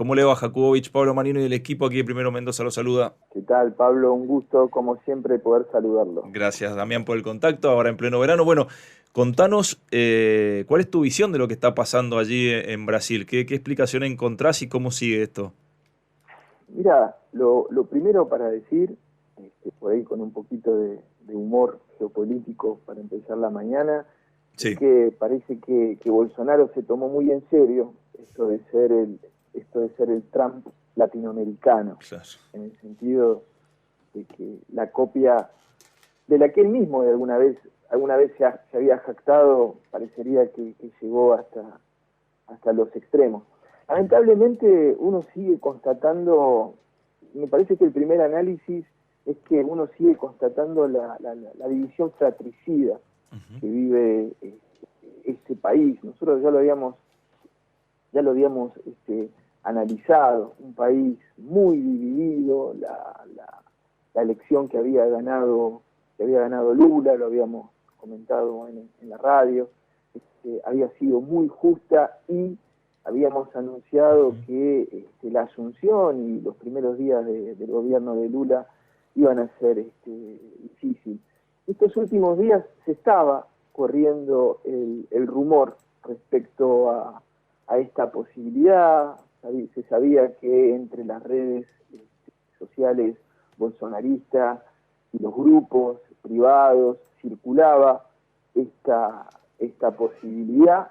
¿Cómo le va, Jakubowicz? Pablo Marino y el equipo aquí de Primero Mendoza lo saluda. ¿Qué tal, Pablo? Un gusto, como siempre, poder saludarlo. Gracias, Damián, por el contacto. Ahora en pleno verano. Bueno, contanos cuál es tu visión de lo que está pasando allí en Brasil. ¿Qué explicación encontrás y cómo sigue esto? Mira, lo primero para decir, por ahí con un poquito de humor geopolítico para empezar la mañana, es Sí. que parece que Bolsonaro se tomó muy en serio esto de ser el Trump latinoamericano, Claro. en el sentido de que la copia de la que él mismo alguna vez se había jactado, parecería que llegó hasta los extremos. Lamentablemente uno sigue constatando, me parece que el primer análisis es que uno sigue constatando la división fratricida que vive este país. Nosotros ya lo habíamos analizado, un país muy dividido, la elección que había ganado Lula, lo habíamos comentado en la radio, había sido muy justa y habíamos anunciado que la asunción y los primeros días del gobierno de Lula iban a ser difícil. Estos últimos días se estaba corriendo el rumor respecto a esta posibilidad. Se sabía que entre las redes sociales bolsonaristas y los grupos privados circulaba esta posibilidad,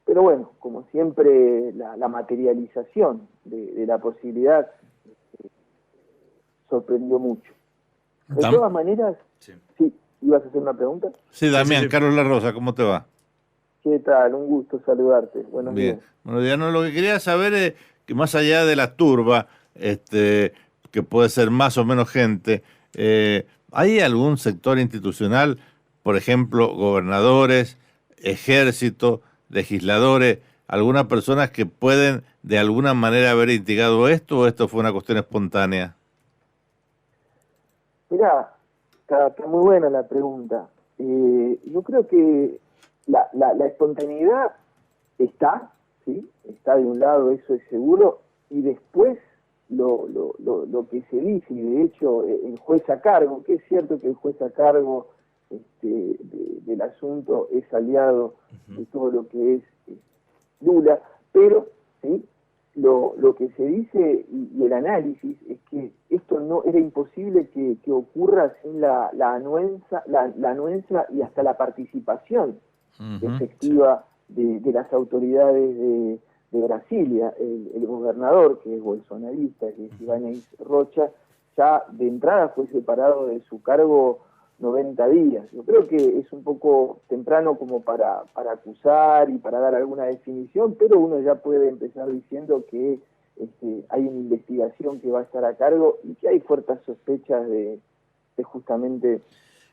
pero bueno, como siempre la materialización de la posibilidad sorprendió mucho. De todas maneras, sí, ¿ibas a hacer una pregunta? Sí, Sí, Damián, sí. Carlos La Rosa, ¿cómo te va? ¿Qué tal? Un gusto saludarte. Buenos Bien. días. Bueno, ya no, lo que quería saber es que más allá de la turba, que puede ser más o menos gente, ¿hay algún sector institucional, por ejemplo, gobernadores, ejército, legisladores, algunas personas que pueden de alguna manera haber instigado esto o esto fue una cuestión espontánea? Mirá, está muy buena la pregunta. Yo creo que la espontaneidad está, ¿sí? Está de un lado, eso es seguro, y después lo que se dice, y de hecho el juez a cargo, que es cierto que el juez a cargo del asunto es aliado de todo lo que es Lula, pero ¿sí? Lo que se dice y el análisis es que esto no era imposible que ocurra sin la anuencia y hasta la participación efectiva de las autoridades de Brasilia. El gobernador, que es bolsonarista, que es Ibanez Rocha, ya de entrada fue separado de su cargo 90 días. Yo creo que es un poco temprano como para acusar y para dar alguna definición, pero uno ya puede empezar diciendo que hay una investigación que va a estar a cargo y que hay fuertes sospechas de justamente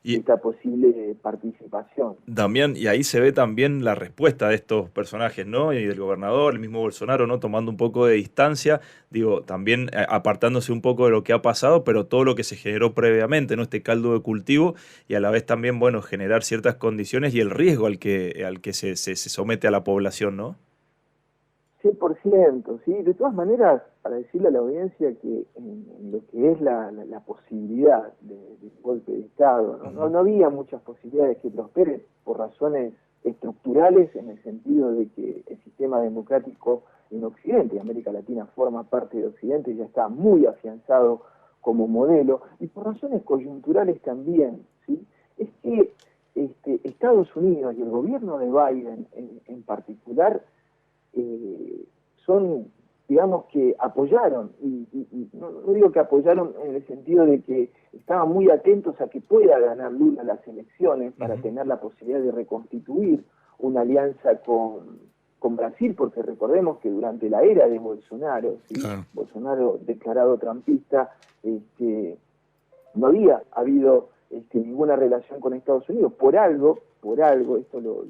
Y esta posible participación. Damián, y ahí se ve también la respuesta de estos personajes, ¿no? Y del gobernador, el mismo Bolsonaro, ¿no? Tomando un poco de distancia, digo, también apartándose un poco de lo que ha pasado, pero todo lo que se generó previamente, ¿no? Este caldo de cultivo y a la vez también, bueno, generar ciertas condiciones y el riesgo al que se somete a la población, ¿no? 100%, ¿sí? De todas maneras, para decirle a la audiencia que en lo que es la posibilidad de golpe de Estado, no había muchas posibilidades que prospere por razones estructurales, en el sentido de que el sistema democrático en Occidente, y América Latina forma parte de Occidente, ya está muy afianzado como modelo, y por razones coyunturales también, ¿sí? Es que Estados Unidos y el gobierno de Biden en particular son, digamos, que apoyaron, y no digo que apoyaron en el sentido de que estaban muy atentos a que pueda ganar Lula las elecciones para tener la posibilidad de reconstituir una alianza con Brasil, porque recordemos que durante la era de Bolsonaro, ¿sí? Claro. Bolsonaro declarado trampista, no había habido ninguna relación con Estados Unidos. Por algo, esto lo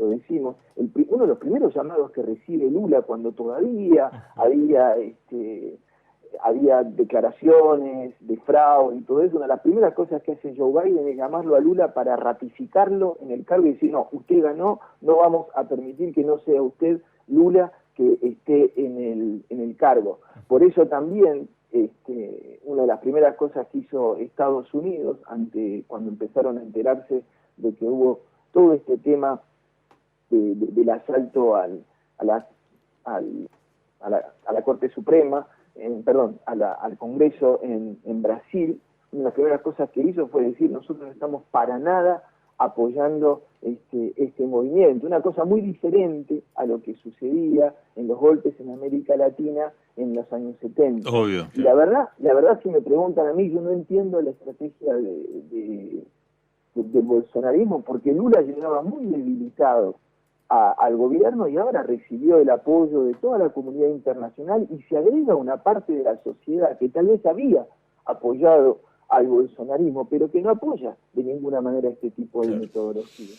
decimos, uno de los primeros llamados que recibe Lula cuando todavía había declaraciones de fraude y todo eso, una de las primeras cosas que hace Joe Biden es llamarlo a Lula para ratificarlo en el cargo y decir, no, usted ganó, no vamos a permitir que no sea usted, Lula, que esté en el cargo. Por eso también una de las primeras cosas que hizo Estados Unidos cuando empezaron a enterarse de que hubo todo este tema del asalto a la Corte Suprema, al Congreso en Brasil, una de las primeras cosas que hizo fue decir: nosotros no estamos para nada apoyando este movimiento, una cosa muy diferente a lo que sucedía en los golpes en América Latina en los años 70. Obvio. Y la verdad, si me preguntan a mí, yo no entiendo la estrategia del bolsonarismo, porque Lula llegaba muy debilitado al gobierno y ahora recibió el apoyo de toda la comunidad internacional y se agrega una parte de la sociedad que tal vez había apoyado al bolsonarismo, pero que no apoya de ninguna manera este tipo de metodología.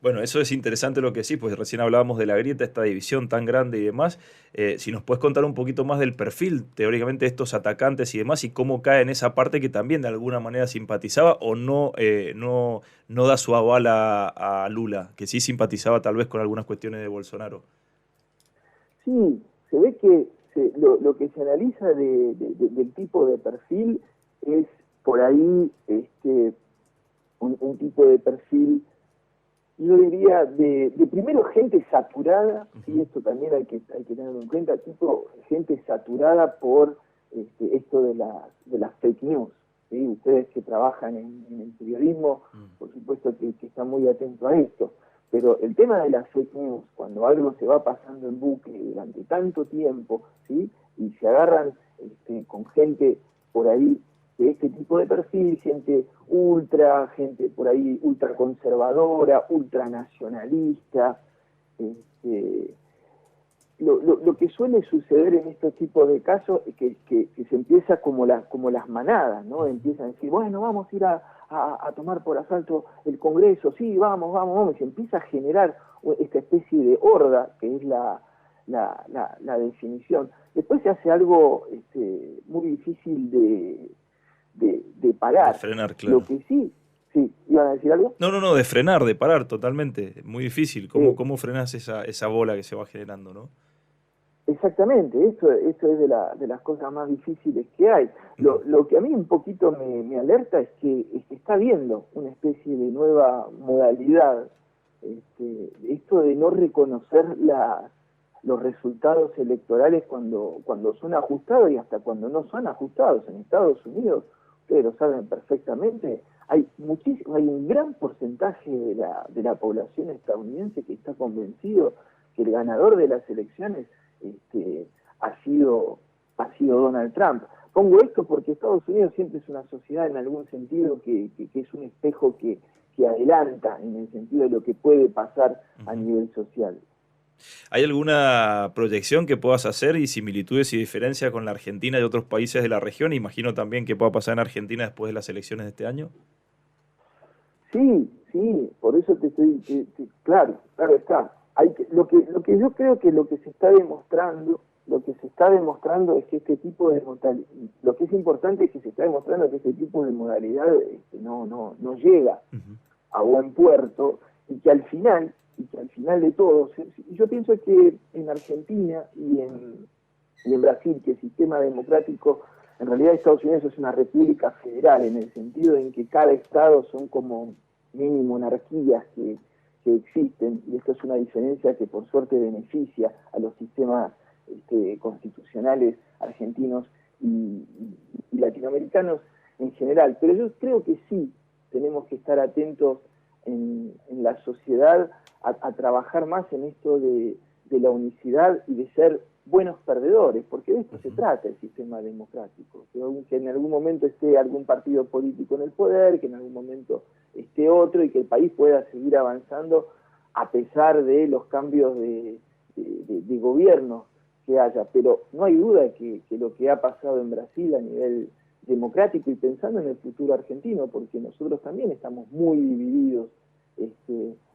Bueno, eso es interesante lo que decís, pues recién hablábamos de la grieta, esta división tan grande y demás. Si nos puedes contar un poquito más del perfil, teóricamente, de estos atacantes y demás, y cómo cae en esa parte que también de alguna manera simpatizaba o no da su aval a Lula, que sí simpatizaba tal vez con algunas cuestiones de Bolsonaro. Sí, se ve que lo que se analiza del tipo de perfil es por ahí un tipo de perfil, yo diría, de primero gente saturada, y esto también hay que tenerlo en cuenta, gente saturada por esto de las fake news. ¿Sí? Ustedes que trabajan en el periodismo, por supuesto que están muy atentos a esto, pero el tema de las fake news, cuando algo se va pasando en bucle durante tanto tiempo, ¿sí? Y se agarran con gente por ahí de este tipo de perfil, gente por ahí ultra conservadora, ultranacionalista. Lo que suele suceder en estos tipos de casos es que se empieza como las manadas, ¿no? Empiezan a decir: bueno, vamos a ir a tomar por asalto el Congreso, sí, vamos, y se empieza a generar esta especie de horda, que es la definición. Después se hace algo muy difícil de parar. De frenar, claro. Lo que sí, ¿iban a decir algo? No, de frenar, de parar totalmente. Muy difícil. ¿Cómo frenás esa bola que se va generando, no? Exactamente, esto es de las cosas más difíciles que hay. Lo que a mí un poquito me alerta es que está habiendo una especie de nueva modalidad, esto de no reconocer los resultados electorales cuando son ajustados y hasta cuando no son ajustados. En Estados Unidos, ustedes lo saben perfectamente, hay un gran porcentaje de la población estadounidense que está convencido que el ganador de las elecciones ha sido Donald Trump. Pongo esto porque Estados Unidos siempre es una sociedad en algún sentido que es un espejo que adelanta en el sentido de lo que puede pasar a nivel social. ¿Hay alguna proyección que puedas hacer y similitudes y diferencias con la Argentina y otros países de la región? Imagino también que pueda pasar en Argentina después de las elecciones de este año. Sí, por eso claro está. Lo que yo creo que lo que se está demostrando es que este tipo de lo que es importante es que se está demostrando que este tipo de modalidad no llega a buen puerto, y que al final de todo, yo pienso que en Argentina y en Brasil, que el sistema democrático, en realidad Estados Unidos es una república federal, en el sentido en que cada estado son como mini monarquías que existen, y esto es una diferencia que por suerte beneficia a los sistemas constitucionales argentinos y latinoamericanos en general. Pero yo creo que sí tenemos que estar atentos en la sociedad a trabajar más en esto de la unicidad y de ser buenos perdedores, porque de esto se trata el sistema democrático, que en algún momento esté algún partido político en el poder, que en algún momento esté otro, y que el país pueda seguir avanzando a pesar de los cambios de gobierno que haya. Pero no hay duda que lo que ha pasado en Brasil a nivel democrático, y pensando en el futuro argentino, porque nosotros también estamos muy divididos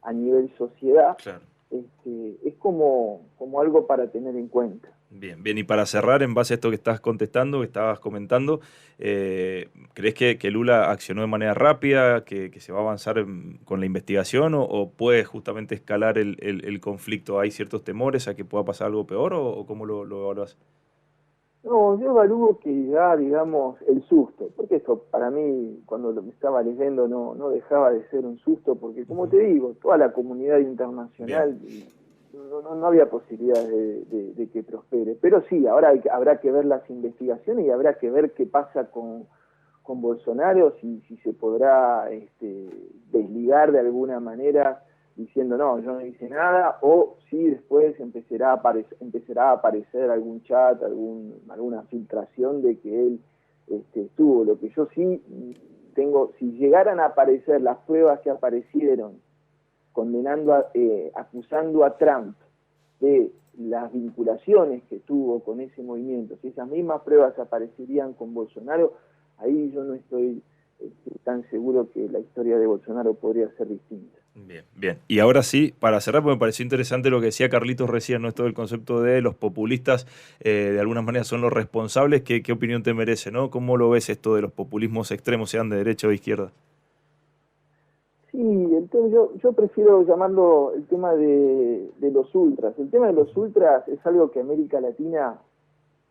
a nivel sociedad, claro, es como algo para tener en cuenta. Bien, bien. Y para cerrar, en base a esto que estás contestando, que estabas comentando, ¿crees que Lula accionó de manera rápida, que se va a avanzar con la investigación o puede justamente escalar el conflicto? ¿Hay ciertos temores a que pueda pasar algo peor o cómo lo evaluás? No, yo evalúo que ya, digamos, el susto, porque eso para mí, cuando lo estaba leyendo, no dejaba de ser un susto, porque como te digo, toda la comunidad Bien, internacional no había posibilidades de que prospere. Pero sí, ahora habrá que ver las investigaciones y habrá que ver qué pasa con Bolsonaro, si se podrá desligar de alguna manera diciendo no, yo no hice nada, o si después empezará a aparecer algún chat, alguna filtración de que él estuvo. Lo que yo sí tengo, si llegaran a aparecer las pruebas que aparecieron acusando a Trump de las vinculaciones que tuvo con ese movimiento, si esas mismas pruebas aparecerían con Bolsonaro, ahí yo no estoy tan seguro que la historia de Bolsonaro podría ser distinta. bien, bien. Y ahora sí, para cerrar, porque me pareció interesante lo que decía Carlitos recién, ¿no? Esto del concepto de los populistas, de alguna manera son los responsables. ¿Qué opinión te merece, no? ¿Cómo lo ves esto de los populismos extremos, sean de derecha o de izquierda? Sí, yo prefiero llamarlo el tema de los ultras. El tema de los ultras es algo que América Latina,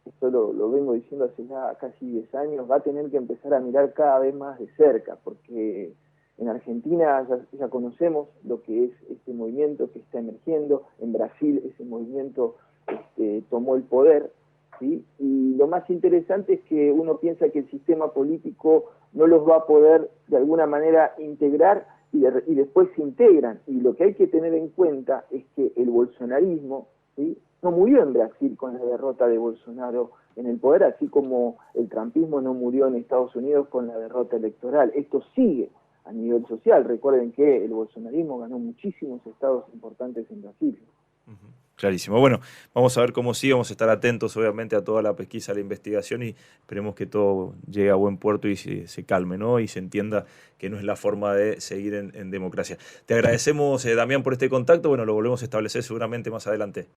esto lo vengo diciendo hace ya casi 10 años, va a tener que empezar a mirar cada vez más de cerca, porque en Argentina ya conocemos lo que es este movimiento que está emergiendo, en Brasil ese movimiento tomó el poder, ¿sí? Y lo más interesante es que uno piensa que el sistema político no los va a poder de alguna manera integrar y después se integran. Y lo que hay que tener en cuenta es que el bolsonarismo, ¿sí?, no murió en Brasil con la derrota de Bolsonaro en el poder, así como el trumpismo no murió en Estados Unidos con la derrota electoral. Esto sigue a nivel social. Recuerden que el bolsonarismo ganó muchísimos estados importantes en Brasil. Clarísimo. Bueno, vamos a ver cómo sigue, vamos a estar atentos obviamente a toda la pesquisa, a la investigación y esperemos que todo llegue a buen puerto y se calme, ¿no? Y se entienda que no es la forma de seguir en democracia. Te agradecemos, Damián, por este contacto. Bueno, lo volvemos a establecer seguramente más adelante.